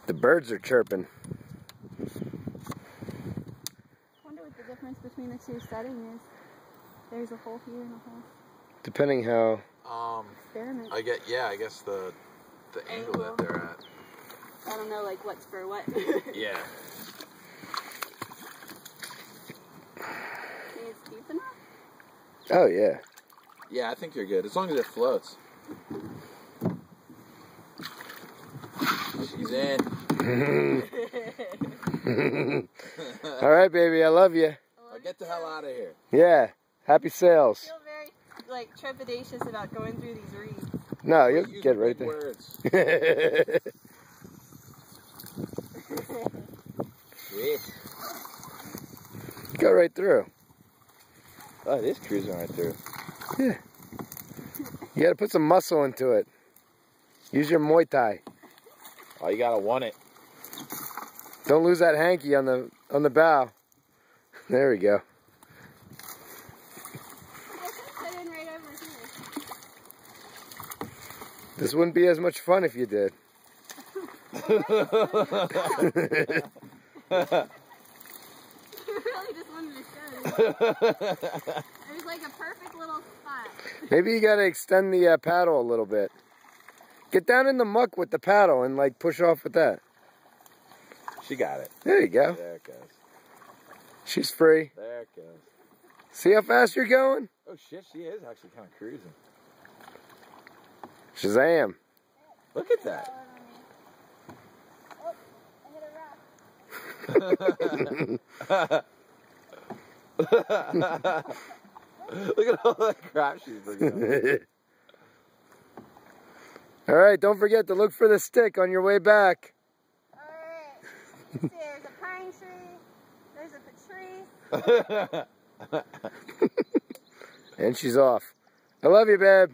The birds are chirping. I wonder what the difference between the two settings is. There's a hole here and a hole. Depending how. Experiment. I guess the angle that they're at. I don't know, like what's for what. Yeah. Think it's deep enough? Oh yeah. Yeah, I think you're good as long as it floats. She's in. All right, baby. I love you. I'll get the hell out of here. Yeah. Happy sails. I feel very trepidatious about going through these reeds. No, you'll get right there. Words. Go right through. Oh, it is cruising right through. Yeah. You gotta put some muscle into it. Use your Muay Thai. Oh, you gotta want it. Don't lose that hanky on the bow. There we go. This wouldn't be as much fun if you did. You really just wanted to show it. There's like a perfect little spot. Maybe you gotta extend the paddle a little bit. Get down in the muck with the paddle and like push off with that. She got it. There you go. There it goes. She's free. There it goes. See how fast you're going? Oh shit, she is actually kind of cruising. Shazam. Look at that. Oh, I hit a rock. Look at all that crap she's looking at. All right, don't forget to look for the stick on your way back. All right. See, there's a pine tree. There's a tree. And she's off. I love you, babe.